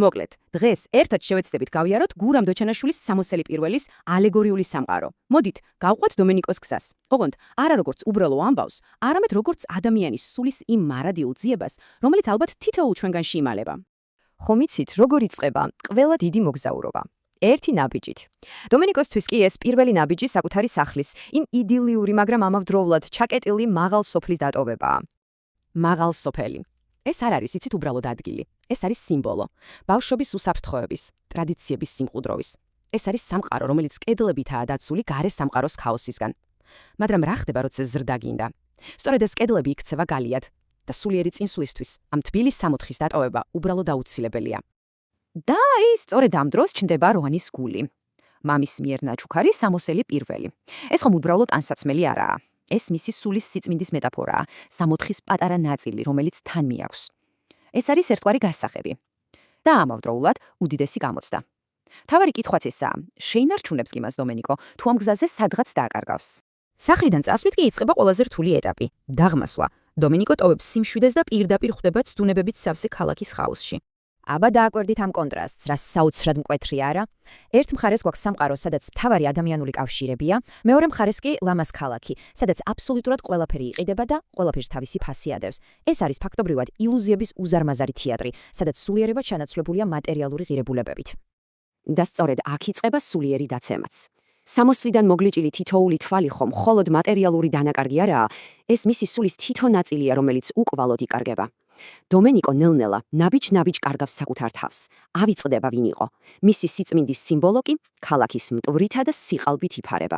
მოკლედ, დღეს ერთად შევეცდებით გავიაროთ გურამ დოჩანაშვილის სამოსელი პირველის ალეგორიული სამყარო. მოდით, გავყვეთ დომენიკოს გზას. ოღონდ, არა როგორც უბრალო ამბავს, არამედ როგორც ადამიანის სულის იმ მარადიულ ძიებას, რომელიც ალბათ თითოეულ ჩვენგანში იმალება. ხომ იცით, როგორ იწყება ყველა დიდი მოგზაურობა? ერთი ნაბიჯით. დომენიკოსთვის კი ეს პირველი ნაბიჯი საკუთარი სახლის, იმ იდილიური, მაგრამ ამავდროულად ჩაკეტილი მაღალ სოფლის დატოვებაა. მაღალ სოფელი. ეს არ არის იცით უბრალოდ ადგილი. ეს არის სიმბოლო. ბავშვობის უსაფრთხოების, ტრადიციების სიმყუდროვის. ეს არის სამყარო, რომელიც კედლებითაა დაცული გარე სამყაროს ქაოსისგან. მაგრამ რა ხდება, როცა ზრდა გინდა? სწორედ ეს კედლები იქცევა გალიად და სულიერი წინსვლისთვის ამ თბილი სამოთხის დატოვება უბრალოდ აუცილებელია. და სწორედ ამ დროს ჩნდება როანის გული. მამის მიერ ნაჩუქარი სამოსელი პირველი. ეს ხომ უბრალოდ ანსაცმელი არაა. ეს მისი სულის სიწმინდის მეტაფორაა, სამოთხის პატარა ნაწილი, რომელიც თან მიაქვს. ეს არის ერთგვარი გასაღები. და ამავდროულად უდიდესი გამოცდა. თავარი კითხვაც ესაა, შეინარჩუნებს კი მას დომენიკო, თუ ამ გზაზე სადღაც დააკარგავს. სახლიდან წასვლით კი იწყება ყველაზე რთული ეტაპი, დაღმასვლა. დომენიკო ტოვებს სიმშვიდეს და პირდაპირ ხვდება ცდუნებებით სავსე ქალაქის ხაოსში. აბა დააკვირდით ამ კონტრასტს, რა საოცრად მკვეთრი არა? ერთ მხარეს გვაქვს სამყარო, სადაც მთავარი ადამიანური კავშირებია, მეორე მხარეს კი ლამაზ ქალაქი, სადაც აბსოლუტურად ყველაფერი იყიდება და ყველაფერს თავისი ფასი ადევს. ეს არის ფაქტობრივად ილუზიების უზარმაზარი თეატრი, სადაც სულიერება ჩანაცვლებულია მატერიალური ღირებულებებით. და სწორედ აქ იწყება სულიერი დაცემაც. სამოსლიდან მოგლიჭილი თითოეული თვალი ხომ მხოლოდ მატერიალური დანაკარგი არაა, ეს მისი სულის თითო ნაწილია, რომელიც უკვალოდ იკარგება. დომენიკო ნელ-ნელა ნაბიჯ-ნაბიჯ კარგავს საკუთარ თავს. ავიწყდება ვინ იყო. მისი სიწმინდის სიმბოლო კი ქალაქის მტვრითა და სიყალბით იფარება.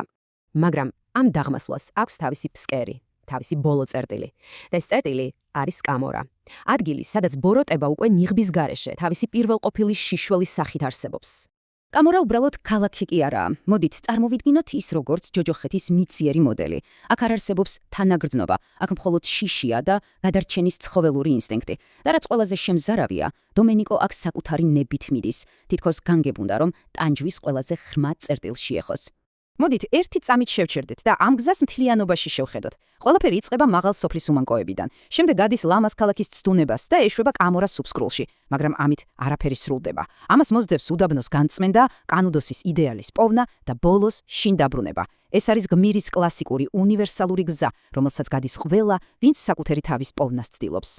მაგრამ ამ დაღმასვლას აქვს თავისი ფსკერი, თავისი ბოლო წერტილი. და ეს წერტილი არის კამორა. ადგილი, სადაც ბოროტება უკვე ნიღბის გარეშე, თავისი პირველყოფილი შიშველის სახით არსებობს. კამორა უბრალოდ ქალაქი კი არაა. მოდით, წარმოვიდგინოთ ის როგორც ჯოჯოხეთის მიციერი მოდელი. აქ არ არსებობს თანაგრძნობა, აქ მხოლოდ შიშია და გადარჩენის ცხოველური ინსტინქტი. და რაც ყველაზე შემზარავია, დომენიკო აქ საკუთარი ნებით მიდის, თითქოს განგებუნდა, რომ ტანჯვის ყველაზე ღრმა წერტილში ეხოს. მოდით, ერთი წამით შევჩერდეთ და ამ გზას მთლიანობაში შევხედოთ. ყველაფერი იწყება მაღალ სოფლის უმანკოებიდან. შემდეგ გადის ლამაზ ქალაქის ცდუნებას და ეშვება კამორას სუბსკრულში, მაგრამ ამით არაფერი სრულდება. ამას მოსდევს უდაბნოს განწმენდა, კანუდოსის იდეალის პოვნა და ბოლოს შინ დაბრუნება. ეს არის გმირის კლასიკური უნივერსალური გზა, რომელსაც გადის ყველა, ვინც საკუთარი თავის პოვნას ცდილობს.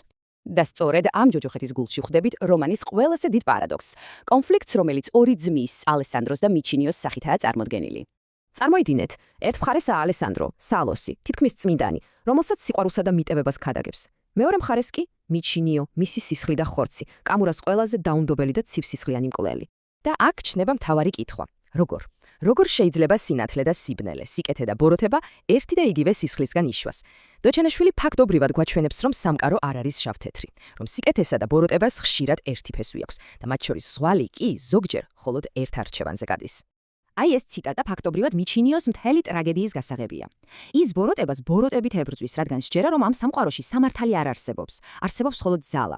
და სწორედ ამ ჯოჯოხეთის გულში ხვდებით რომანის ყველაზე დიდ პარადოქსს, კონფლიქტს, რომელიც ორი ძმის, ალესანდროს და მიჩინიოს სახითაა წარმოდგენილი. წარმოიდგინეთ, ერთ მხარესაა ალესანდრო, სალოსი, თითქმის წმინდანი, რომელსაც სიყვარულსა და მიტევებას ქადაგებს. მეორე მხარეს კი მიჩინიო, მისი სისხლი და ხორცი, კამურას ყველაზე დაუნდობელი და ცივსისხლიანი მკვლელი. და აქ ჩნდება მთავარი კითხვა. როგორ შეიძლება სინათლე და სიბნელე, სიკეთე და ბოროტება ერთი და იგივე სისხლისგან იშვას? დოჩანაშვილი ფაქტობრივად გვაჩვენებს, რომ სამყარო არ არის შავთეთრი, რომ სიკეთესა და ბოროტებას ხშირად ერთი ფესვი აქვს და მათ შორის ზღვალი კი ზოგჯერ მხოლოდ ერთ არჩევანზე გადის. აი ეს ციტატა ფაქტობრივად მიჩინიოს მთელი ტრაგედიის გასაღებია. ის ბოროტებას ბოროტებით ებრძვის, რადგან სჯერა, რომ ამ სამყაროში სამართალი არ არსებობს, არსებობს მხოლოდ ძალა.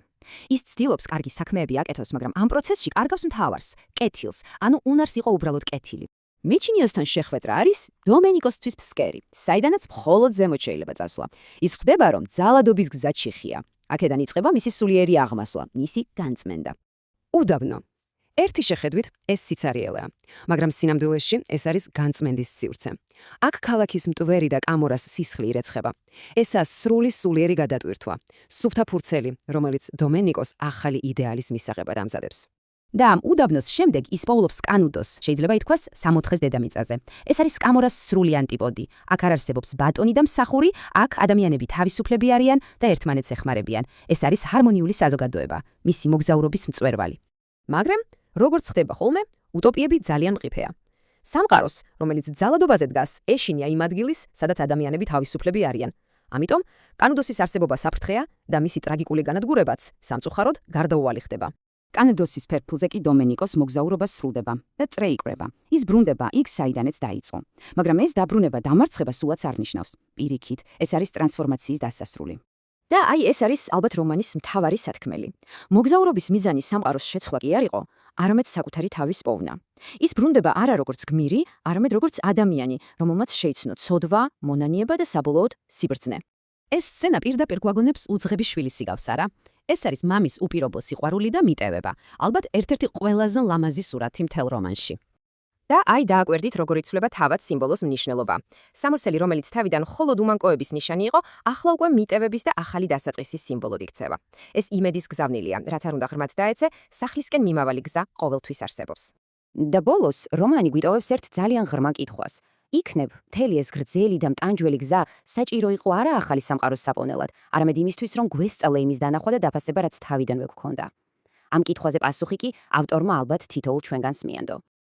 ის ცდილობს კარგი საქმეები აკეთოს, მაგრამ ამ პროცესში კარგავს მთავარს, კეთილს, ანუ უნარს იყო უბრალოდ კეთილი. მიჩინიოსთან შეხვედრა არის დომენიკოსთვის ფსკერი, საიდანაც მხოლოდ ზემოთ შეიძლება წასვლა. ის ხვდება, რომ ძალადობის გზა ჩიხია. აქედან იწყება მისი სულიერი აღმასვლა, მისი განწმენდა. უდაბნო. ერთი შეხედვით ეს სიცარიელეა, მაგრამ სინამდვილეში ეს არის განწმენდის სივრცე. აქ ქალაქის მტვერი და კამორას სისხლი ირეცხება. ესაა სრული სულიერი გადატვირთვა, სუფთა ფურცელი, რომელიც დომენიკოს ახალი იდეალის მისაღებად ამზადებს. და ამ უდაბნოს შემდეგ ის პოულობს კანუდოს, შეიძლება ითქვას სამოთხეს დედამიწაზე. ეს არის კამორას სრული ანტიპოდი. აქ არ არსებობს ბატონი და მსახური, აქ ადამიანები თავისუფლები არიან და ერთმანეთს ეხმარებიან. ეს არის ჰარმონიული საზოგადოება, მისი მოგზაურობის მწვერვალი. მაგრამ როგორც ხდება ხოლმე, უტოპიები ძალიან მყიფეა. სამყაროს, რომელიც ძალადობაზე დგას, ეშინია იმ ადგილის, სადაც ადამიანები თავისუფლები არიან. ამიტომ, კანუდოსის არსებობა საფრთხეა და მისი ტრაგიკული განადგურებაც სამწუხაროდ გარდაუვალი ხდება. კანუდოსის ფერფლზე კი დომენიკოს მოგზაურობა სრულდება და წრე იკვრება. ის ბრუნდება იქ, საიდანაც დაიწყო. მაგრამ ეს დაბრუნება დამარცხება სულაც არ ნიშნავს. პირიქით, ეს არის ტრანსფორმაციის დასასრული. და აი ეს არის ალბათ რომანის მთავარი სათქმელი. მოგზაურობის მიზანი სამყაროს შეცვლა კი არ იყო, არამედ საკუთარი თავის პოვნა. ის ბრუნდება არა როგორც გმირი, არამედ როგორც ადამიანი, რომელმაც შეიცნო ცოდვა, მონანიება და საბოლოოდ სიბრძნე. ეს სცენა პირდაპირ გვაგონებს უძღების შვილის სიგავს, არა? ეს არის მამის უპირობო სიყვარული და მიტევება. ალბათ ერთ-ერთი ყველაზე ლამაზი სურათი მთელ რომანში. და აი დააკვირდით, როგორ იცვლება თავად სიმბოლოს მნიშვნელობა. სამოსელი, რომელიც თავიდან მხოლოდ უმანკოების ნიშანი იყო, ახლა უკვე მიტევების და ახალი დასაწყისის სიმბოლოდ იქცევა. ეს იმედის გზავნილია, რაც არ უნდა ღრმად დაეცე, სახლისკენ მიმავალი გზა ყოველთვის არსებობს. და ბოლოს რომანი გვიტოვებს ერთ ძალიან ღრმა კითხვას. იქნებ მთელი ეს გრძელი და მტანჯველი გზა საჭირო იყო არა ახალი სამყაროს საპოვნელად, არამედ იმისთვის, რომ გვესწავლე იმის დანახვა და დაფასება, რაც თავიდანვე გვქონდა. ამ კითხვაზე პასუხი კი ავტორმა ალბათ თითოეულ ჩვენგანს მიანდო.